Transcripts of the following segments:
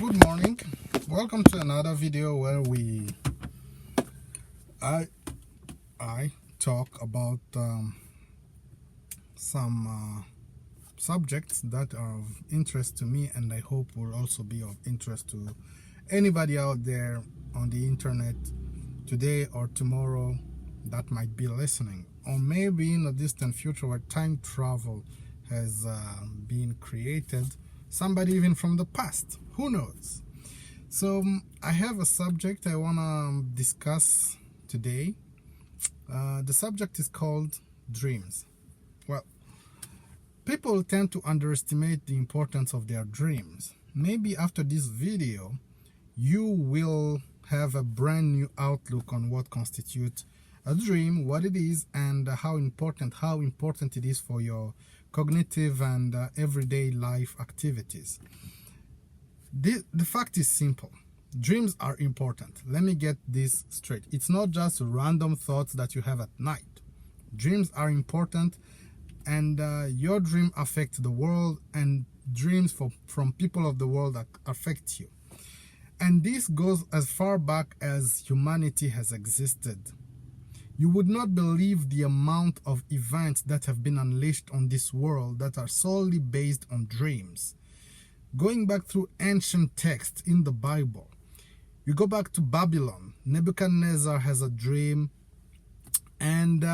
Good morning. Welcome to another video where I talk about some subjects that are of interest to me, and I hope will also be of interest to anybody out there on the internet today or tomorrow that might be listening, or maybe in a distant future where time travel has been created, somebody even from the past, who knows. So I have a subject I want to discuss today. The subject is called dreams. Well, people tend to underestimate the importance of their dreams. Maybe after this video you will have a brand new outlook on what constitutes a dream, what it is, and how important it is for your cognitive and everyday life activities. The fact is simple. Dreams are important. Let me get this straight. It's not just random thoughts that you have at night. Dreams are important, and your dream affects the world, and dreams from people of the world that affect you. And this goes as far back as humanity has existed. You would not believe the amount of events that have been unleashed on this world that are solely based on dreams. Going back through ancient texts in the Bible, you go back to Babylon. Nebuchadnezzar has a dream, and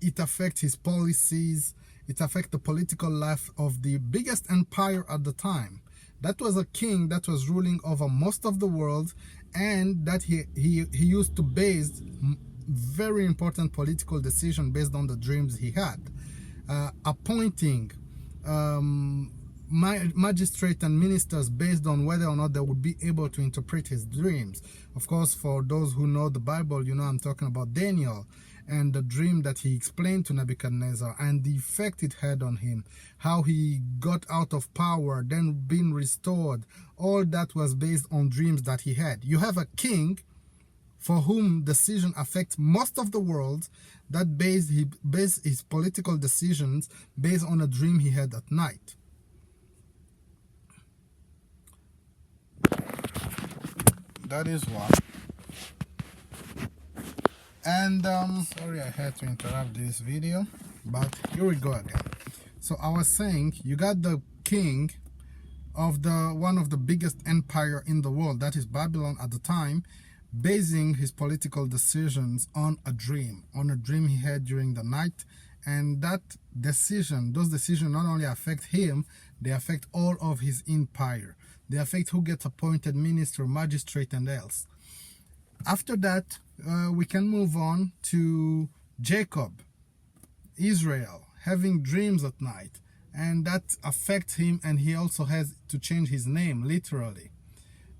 it affects his policies. It affects the political life of the biggest empire at the time. That was a king that was ruling over most of the world, and that he used to base very important political decision based on the dreams he had. Appointing magistrate and ministers based on whether or not they would be able to interpret his dreams. Of course, for those who know the Bible, you know I'm talking about Daniel and the dream that he explained to Nebuchadnezzar and the effect it had on him, how he got out of power, then being restored. All that was based on dreams that he had. You have a king for whom decision affects most of the world, that based his political decisions based on a dream he had at night. That is why. And sorry I had to interrupt this video, but here we go again. So I was saying, you got the king of one of the biggest empire in the world, that is Babylon at the time, basing his political decisions on a dream he had during the night. And those decisions not only affect him, they affect all of his empire. They affect who gets appointed minister, magistrate, and else. After that, we can move on to Jacob, Israel, having dreams at night, and that affects him, and he also has to change his name, literally.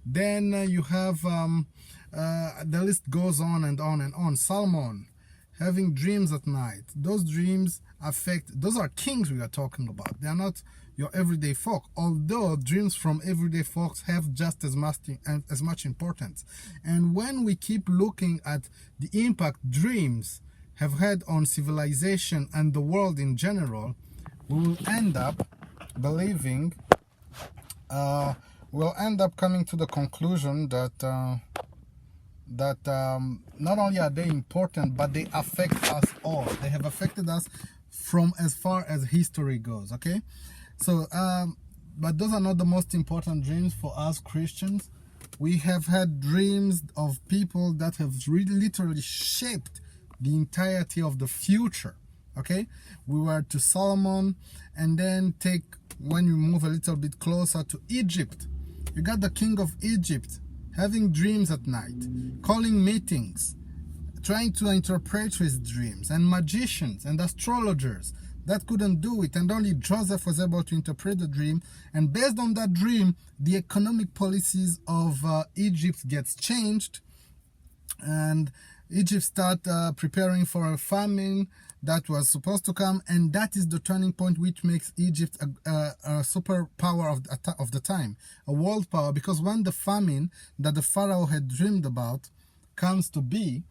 Then you have the list goes on and on and on. Solomon having dreams at night. Those dreams those are kings we are talking about. They are not your everyday folk, although dreams from everyday folks have just as much importance. And when we keep looking at the impact dreams have had on civilization and the world in general, we will end up believing we'll end up coming to the conclusion that not only are they important, but they affect us all. They have affected us from as far as history goes, okay? So, but those are not the most important dreams for us Christians. We have had dreams of people that have really literally shaped the entirety of the future, okay? We were to Solomon, and then when we move a little bit closer to Egypt, you got the king of Egypt having dreams at night, calling meetings, trying to interpret his dreams, and magicians and astrologers that couldn't do it, and only Joseph was able to interpret the dream. And based on that dream, the economic policies of Egypt gets changed, and Egypt start preparing for a famine that was supposed to come, and that is the turning point which makes Egypt a superpower of the time, a world power. Because when the famine that the Pharaoh had dreamed about comes to be,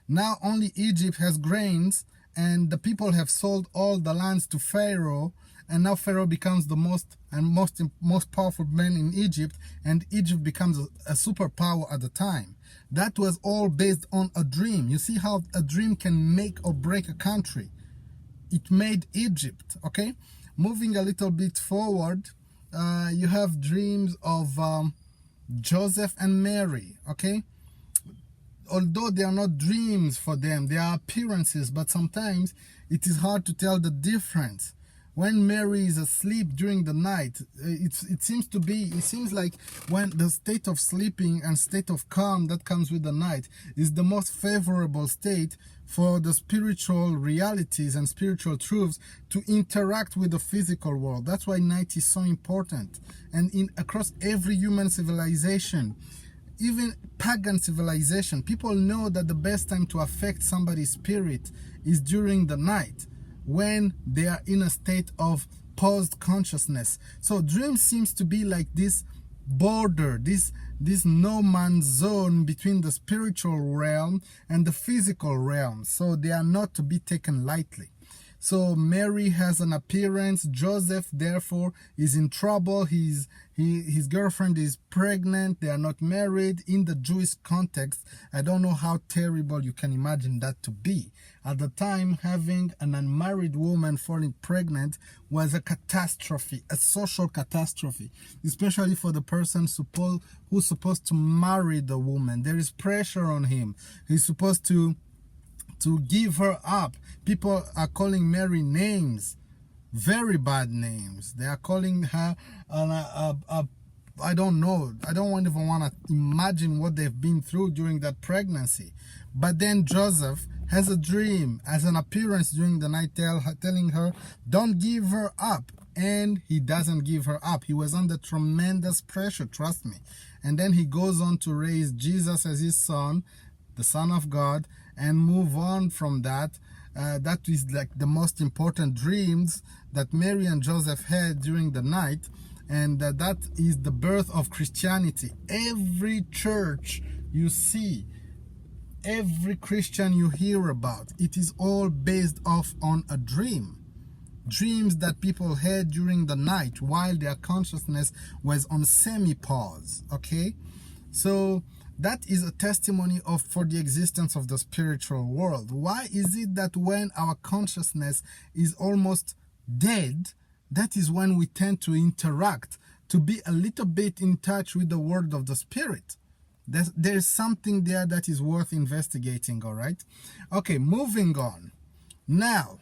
now only Egypt has grains, and the people have sold all the lands to Pharaoh, and now Pharaoh becomes the most powerful man in Egypt, and Egypt becomes a superpower at the time. That was all based on a dream. You see how a dream can make or break a country. It made Egypt. Okay, moving a little bit forward, you have dreams of Joseph and Mary. Okay, although they are not dreams for them, they are appearances, but sometimes it is hard to tell the difference. When Mary is asleep during the night, it seems like when the state of sleeping and state of calm that comes with the night is the most favorable state for the spiritual realities and spiritual truths to interact with the physical world. That's why night is so important. And across every human civilization, even pagan civilization, people know that the best time to affect somebody's spirit is during the night, when they are in a state of paused consciousness. So dreams seems to be like this border, this no man's zone between the spiritual realm and the physical realm. So they are not to be taken lightly. So Mary has an appearance. Joseph, therefore, is in trouble. His girlfriend is pregnant. They are not married. In the Jewish context, I don't know how terrible you can imagine that to be. At the time, having an unmarried woman falling pregnant was a catastrophe, a social catastrophe, especially for the person who's supposed to marry the woman. There is pressure on him. He's supposed to give her up. People are calling Mary names, very bad names. They are calling her I don't know. I don't even want to imagine what they've been through during that pregnancy. But then Joseph has a dream, has an appearance during the night, telling her, don't give her up. And he doesn't give her up. He was under tremendous pressure, trust me. And then he goes on to raise Jesus as his son, the Son of God, and move on from that. That is like the most important dreams that Mary and Joseph had during the night, and that is the birth of Christianity. Every church you see, every Christian you hear about, it is all based off on a dream. Dreams that people had during the night while their consciousness was on semi-pause. Okay, so that is a testimony for the existence of the spiritual world. Why is it that when our consciousness is almost dead, that is when we tend to interact, to be a little bit in touch with the world of the spirit? There's something there that is worth investigating, all right? Okay, moving on. Now,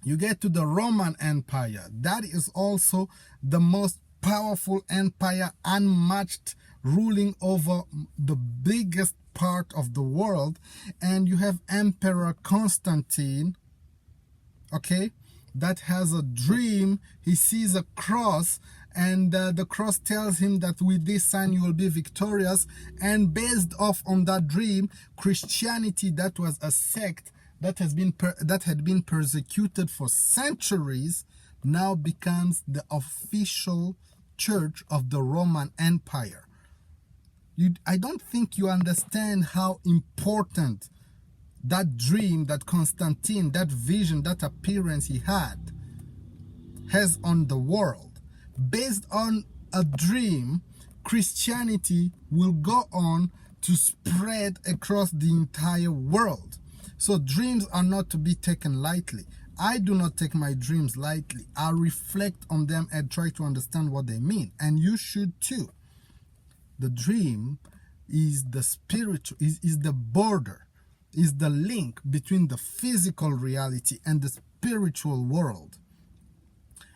you get to the Roman Empire. That is also the most powerful empire, unmatched, ruling over the biggest part of the world. And you have Emperor Constantine, okay, that has a dream. He sees a cross, and the cross tells him that with this sign you will be victorious. And based off on that dream, Christianity, that was a sect that had been persecuted for centuries, now becomes the official church of the Roman Empire. I don't think you understand how important that dream, that Constantine, that vision, that appearance he had has on the world. Based on a dream, Christianity will go on to spread across the entire world. So dreams are not to be taken lightly. I do not take my dreams lightly. I reflect on them and try to understand what they mean. And you should too. The dream is the spiritual, is the border, is the link between the physical reality and the spiritual world.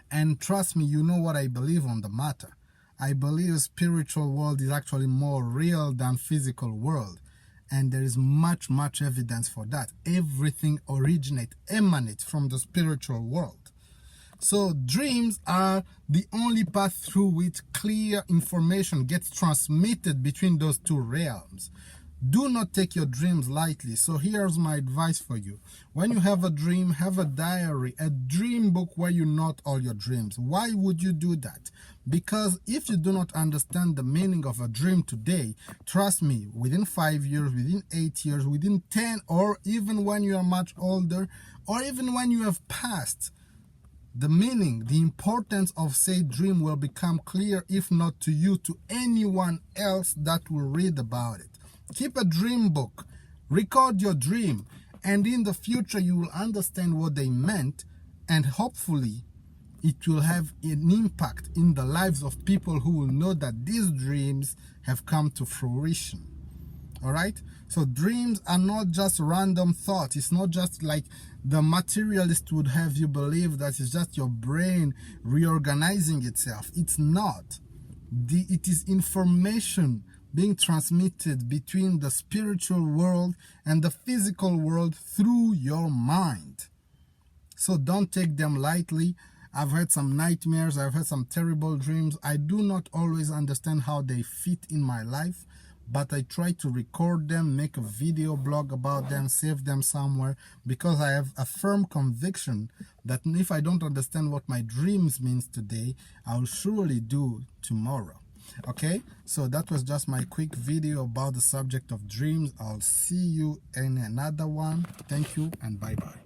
And trust me, you know what I believe on the matter. I believe spiritual world is actually more real than physical world. And there is much evidence for that. Everything emanates from the spiritual world. So dreams are the only path through which clear information gets transmitted between those two realms. Do not take your dreams lightly. So here's my advice for you. When you have a dream, have a diary, a dream book where you note all your dreams. Why would you do that? Because if you do not understand the meaning of a dream today, trust me, within 5 years, within 8 years, within 10, or even when you are much older, or even when you have passed, The meaning, the importance of said dream will become clear, if not to you, to anyone else that will read about it. Keep a dream book, record your dream, and in the future you will understand what they meant, and hopefully it will have an impact in the lives of people who will know that these dreams have come to fruition. All right, so dreams are not just random thoughts. It's not just like the materialist would have you believe that it's just your brain reorganizing itself. It's not. It is information being transmitted between the spiritual world and the physical world through your mind. So don't take them lightly. I've had some nightmares, I've had some terrible dreams. I do not always understand how they fit in my life, but I try to record them, make a video blog about them, save them somewhere, because I have a firm conviction that if I don't understand what my dreams means today, I'll surely do tomorrow. Okay, so that was just my quick video about the subject of dreams. I'll see you in another one. Thank you and bye-bye.